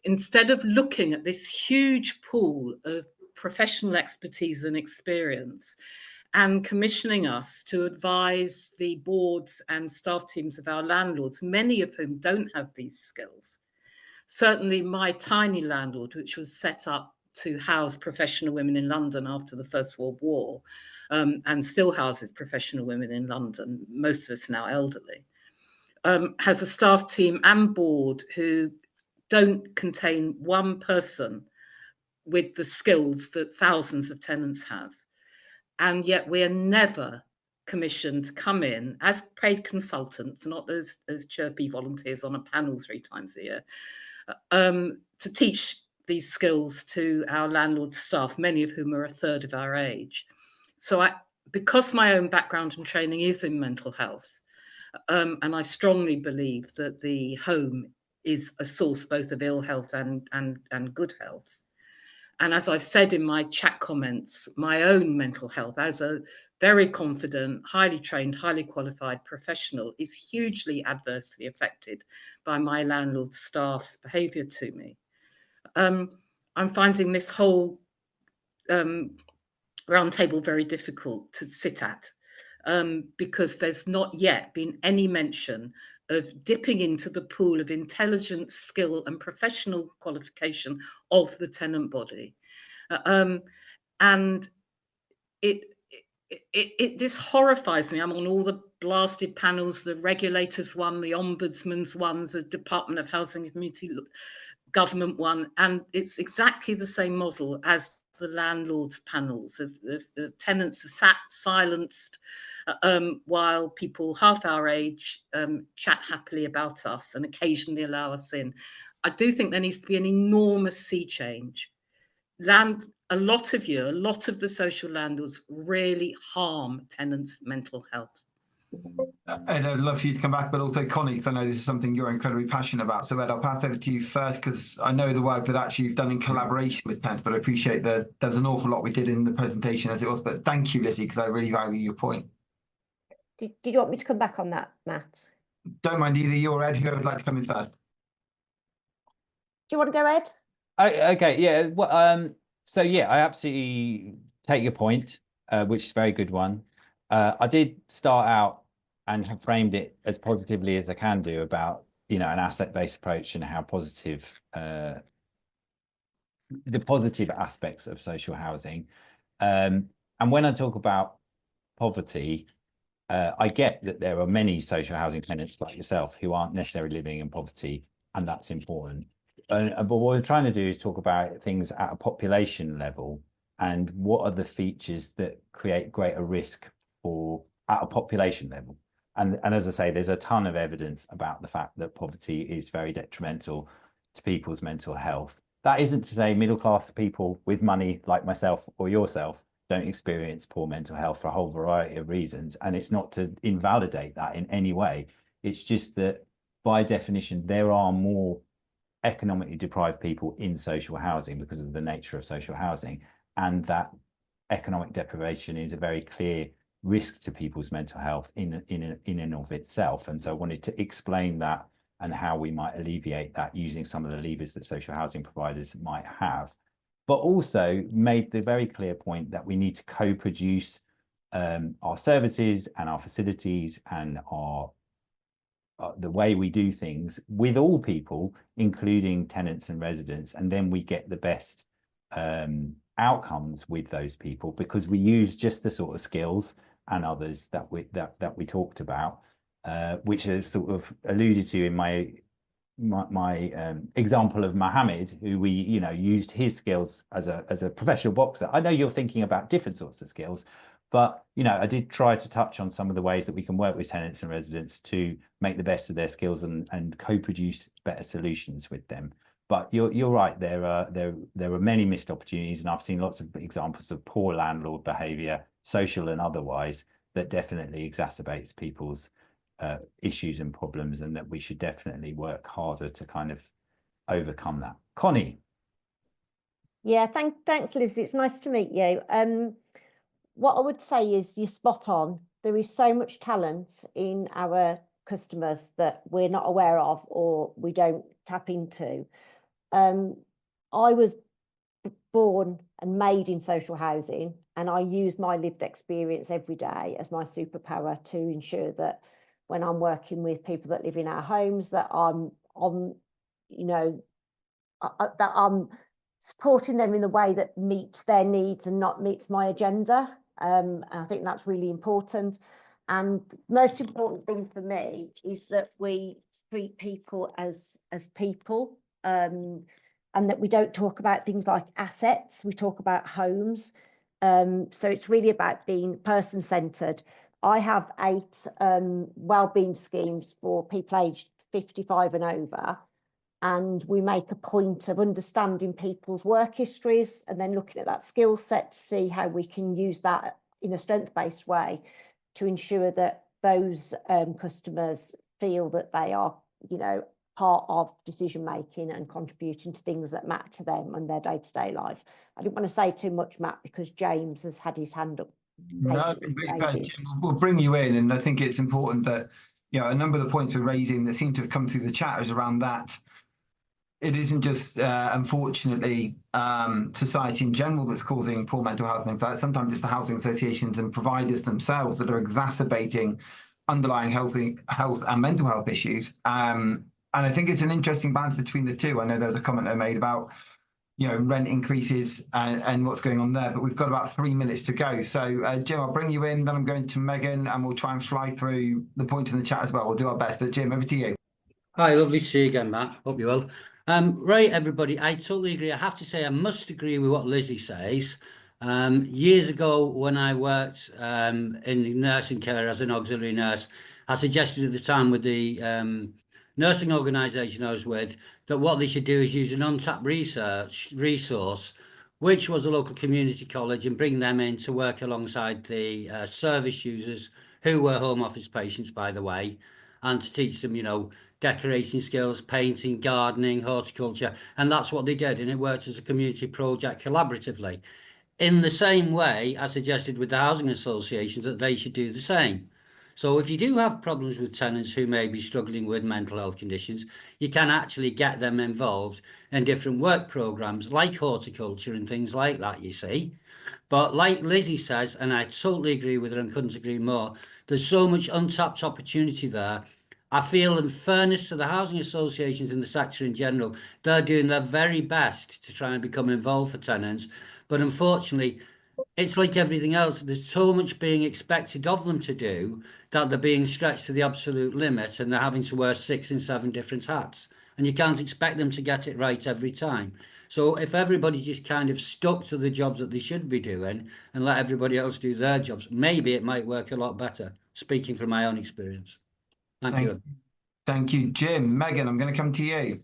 instead of looking at this huge pool of professional expertise and experience and commissioning us to advise the boards and staff teams of our landlords, many of whom don't have these skills. Certainly my tiny landlord, which was set up to house professional women in London after the First World War, and still houses professional women in London, most of us now elderly, has a staff team and board who don't contain one person with the skills that thousands of tenants have. And yet we are never commissioned to come in as paid consultants, not as chirpy volunteers on a panel 3 times a year, to teach these skills to our landlord staff, many of whom are a third of our age. So because my own background and training is in mental health, and I strongly believe that the home is a source both of ill health and good health. And as I've said in my chat comments, my own mental health as a very confident, highly trained, highly qualified professional is hugely adversely affected by my landlord staff's behaviour to me. I'm finding this whole roundtable very difficult to sit at because there's not yet been any mention of dipping into the pool of intelligence, skill and professional qualification of the tenant body. And this horrifies me. I'm on all the blasted panels, the regulators one, the ombudsman's ones, the Department of Housing and Community Government one, and it's exactly the same model as the landlords panels of tenants are sat silenced while people half our age chat happily about us and occasionally allow us in. I do think there needs to be an enormous sea change. A lot of the social landlords really harm tenants' mental health. And I'd love for you to come back, but also Connie, because I know this is something you're incredibly passionate about. So Ed, I'll pass over to you first, because I know the work that actually you've done in collaboration with tenants, but I appreciate that there's an awful lot we did in the presentation as it was. But thank you, Lizzie, because I really value your point. Did you want me to come back on that, Matt? Don't mind either you or Ed, whoever would like to come in first. Do you want to go, Ed? Okay, yeah. Well, so yeah, I absolutely take your point, which is a very good one. I did start out and have framed it as positively as I can do about, an asset-based approach and how positive, the positive aspects of social housing. And when I talk about poverty, I get that there are many social housing tenants like yourself who aren't necessarily living in poverty, and that's important. But what we're trying to do is talk about things at a population level and what are the features that create greater risk at a population level. And as I say, there's a ton of evidence about the fact that poverty is very detrimental to people's mental health. That isn't to say middle class people with money like myself or yourself don't experience poor mental health for a whole variety of reasons. And it's not to invalidate that in any way. It's just that by definition, there are more economically deprived people in social housing because of the nature of social housing, and that economic deprivation is a very clear risk to people's mental health in and of itself. And so I wanted to explain that and how we might alleviate that using some of the levers that social housing providers might have, but also made the very clear point that we need to co-produce our services and our facilities and our the way we do things with all people, including tenants and residents, and then we get the best outcomes with those people because we use just the sort of skills and others that we talked about, which is sort of alluded to in my example of Mohammed, who we used his skills as a professional boxer. I know you're thinking about different sorts of skills, but I did try to touch on some of the ways that we can work with tenants and residents to make the best of their skills and co-produce better solutions with them. But you're right, there are many missed opportunities, and I've seen lots of examples of poor landlord behaviour, social and otherwise, that definitely exacerbates people's issues and problems, and that we should definitely work harder to kind of overcome that. Connie. Yeah, thanks, Liz. It's nice to meet you. What I would say is you're spot on. there is so much talent in our customers that we're not aware of or we don't tap into. I was born and made in social housing, and I use my lived experience every day as my superpower to ensure that when I'm working with people that live in our homes, that I'm on, you know, that I'm supporting them in the way that meets their needs and not meets my agenda. I think that's really important. And the most important thing for me is that we treat people as people, and that we don't talk about things like assets, we talk about homes. So it's really about being person-centred. I have 8 wellbeing schemes for people aged 55 and over, and we make a point of understanding people's work histories and then looking at that skill set to see how we can use that in a strength-based way to ensure that those customers feel that they are, you know, part of decision making and contributing to things that matter to them and their day-to-day life. I didn't want to say too much, Matt, because James has had his hand up. No, Jim, we'll bring you in, and I think it's important that, you know, a number of the points we're raising that seem to have come through the chat is around that. It isn't just, unfortunately, society in general that's causing poor mental health and things like that. Sometimes it's the housing associations and providers themselves that are exacerbating underlying health and mental health issues. And I think it's an interesting balance between the two. I know there was a comment I made about, you know, rent increases and what's going on there, but we've got about 3 minutes to go. So, Jim, I'll bring you in, then I'm going to Megan, and we'll try and fly through the points in the chat as well. We'll do our best. But, Jim, over to you. Hi, lovely to see you again, Matt. Hope you're well. Right, everybody, I totally agree. I have to say, I must agree with what Lizzie says. Years ago, when I worked in nursing care as an auxiliary nurse, I suggested at the time with the nursing organisation I was with that what they should do is use an untapped resource, which was a local community college, and bring them in to work alongside the service users, who were home office patients, by the way, and to teach them, you know, decorating skills, painting, gardening, horticulture, and that's what they did, and it worked as a community project collaboratively. In the same way, I suggested with the housing associations that they should do the same. So if you do have problems with tenants who may be struggling with mental health conditions, you can actually get them involved in different work programs like horticulture and things like that, you see. But like Lizzie says, and I totally agree with her and couldn't agree more, there's so much untapped opportunity there. I feel, in fairness to the housing associations in the sector in general, they're doing their very best to try and become involved for tenants. But unfortunately, it's like everything else. There's so much being expected of them to do that they're being stretched to the absolute limit, and they're having to wear 6 and 7 different hats. And you can't expect them to get it right every time. So if everybody just kind of stuck to the jobs that they should be doing and let everybody else do their jobs, maybe it might work a lot better, speaking from my own experience. Thank you. Thank you, Jim. Megan, I'm going to come to you.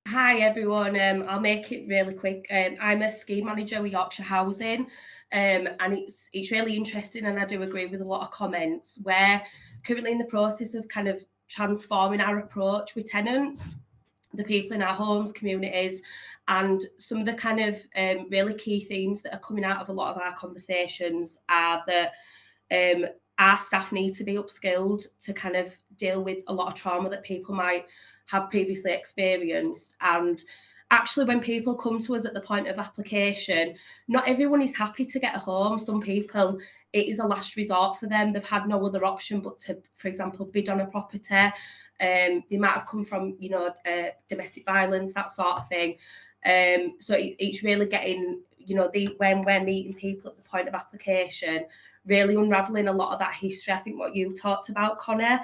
Hi everyone, I'll make it really quick. I'm a scheme manager with Yorkshire Housing, and it's really interesting, and I do agree with a lot of comments. We're currently in the process of kind of transforming our approach with tenants, the people in our homes, communities, and some of the kind of really key themes that are coming out of a lot of our conversations are that our staff need to be upskilled to kind of deal with a lot of trauma that people might have previously experienced. And actually, when people come to us at the point of application, not everyone is happy to get a home. Some people, it is a last resort for them. They've had no other option but to, for example, bid on a property. They might have come from, you know, domestic violence, that sort of thing. So it's really getting, you know, when we're meeting people at the point of application, really unraveling a lot of that history. I think what you talked about, Connie,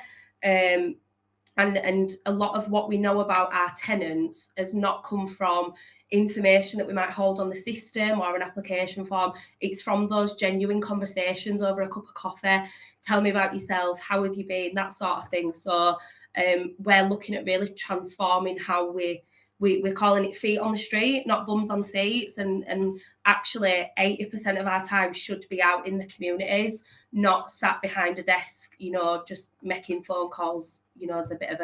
and a lot of what we know about our tenants has not come from information that we might hold on the system or an application form. It's from those genuine conversations over a cup of coffee. Tell me about yourself, how have you been, that sort of thing. So we're looking at really transforming how we're calling it feet on the street, not bums on seats, and actually 80% of our time should be out in the communities, not sat behind a desk, you know, just making phone calls, you know, as a bit of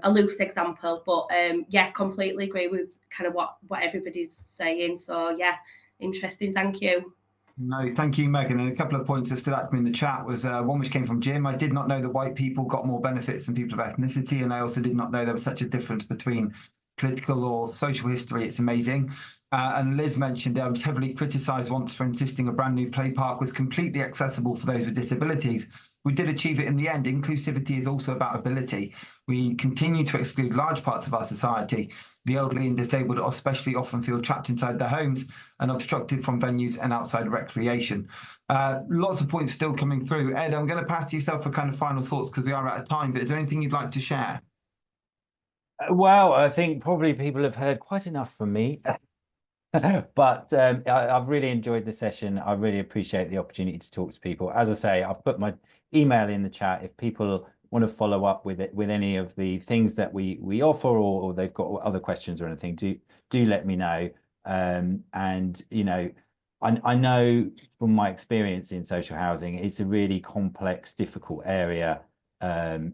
a loose example. But yeah, completely agree with kind of what everybody's saying. So yeah, interesting. Thank you. No, thank you, Megan. And a couple of points that stood out to me in the chat was one which came from Jim. I did not know that white people got more benefits than people of ethnicity, and I also did not know there was such a difference between political or social history. It's amazing. And Liz mentioned I was heavily criticised once for insisting a brand new play park was completely accessible for those with disabilities. We did achieve it in the end. Inclusivity is also about ability. We continue to exclude large parts of our society. The elderly and disabled especially often feel trapped inside their homes and obstructed from venues and outside recreation. Lots of points still coming through. Ed, I'm going to pass to yourself for kind of final thoughts because we are out of time, but is there anything you'd like to share? Well, I think probably people have heard quite enough from me. But I've really enjoyed the session. I really appreciate the opportunity to talk to people. As I say, I've put my email in the chat. If people want to follow up with it, with any of the things that we offer, or they've got other questions or anything, do let me know. And you know, I know from my experience in social housing, it's a really complex, difficult area. And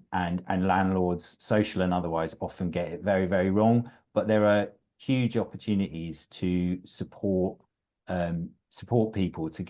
landlords, social and otherwise, often get it very, very wrong. But there are huge opportunities to support people to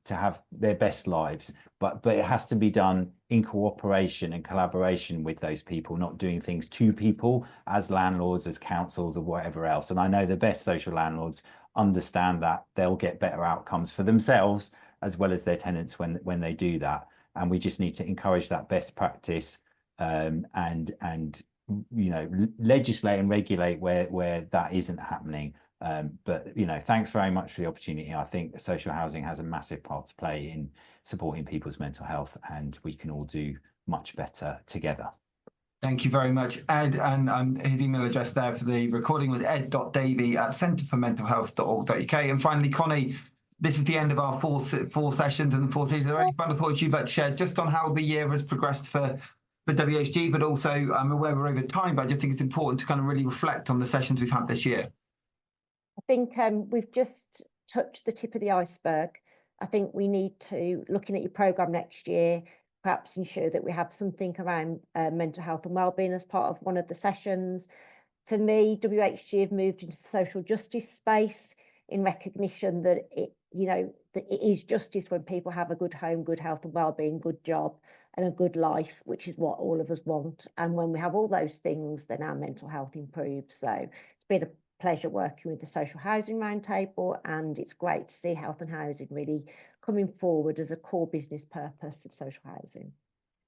have their best lives, but it has to be done in cooperation and collaboration with those people, not doing things to people as landlords, as councils, or whatever else. And I know the best social landlords understand that they'll get better outcomes for themselves as well as their tenants when they do that. And we just need to encourage that best practice and you know, legislate and regulate where that isn't happening. But you know, thanks very much for the opportunity. I think social housing has a massive part to play in supporting people's mental health, and we can all do much better together. Thank you very much, Ed. And his email address there for the recording was ed.davie@centreformentalhealth.org.uk. And finally, Connie, this is the end of our four sessions and the 4 seasons. Are there any final thoughts you'd like to share just on how the year has progressed for WHG, but also I'm aware we're over time, but I just think it's important to kind of really reflect on the sessions we've had this year. I think we've just touched the tip of the iceberg. I think we need to, looking at your programme next year, perhaps ensure that we have something around mental health and wellbeing as part of one of the sessions. For me, WHG have moved into the social justice space in recognition that it is justice when people have a good home, good health and wellbeing, good job and a good life, which is what all of us want. And when we have all those things, then our mental health improves. So it's been a pleasure working with the Social Housing Roundtable, and it's great to see health and housing really coming forward as a core business purpose of social housing.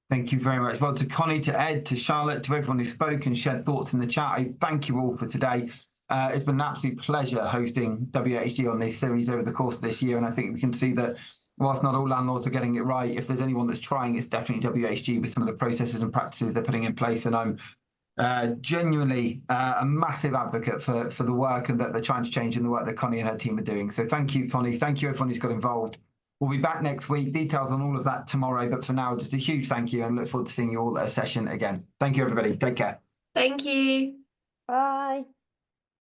Thank you very much. Well, to Connie, to Ed, to Charlotte, to everyone who spoke and shared thoughts in the chat, I thank you all for today. It's been an absolute pleasure hosting WHG on this series over the course of this year, and I think we can see that whilst not all landlords are getting it right, if there's anyone that's trying, it's definitely WHG with some of the processes and practices they're putting in place. And I'm genuinely a massive advocate for the work and that they're trying to change in the work that Connie and her team are doing. So thank you, Connie. Thank you, everyone who's got involved. We'll be back next week. Details on all of that tomorrow. But for now, just a huge thank you and look forward to seeing you all at a session again. Thank you, everybody. Take care. Thank you. Bye.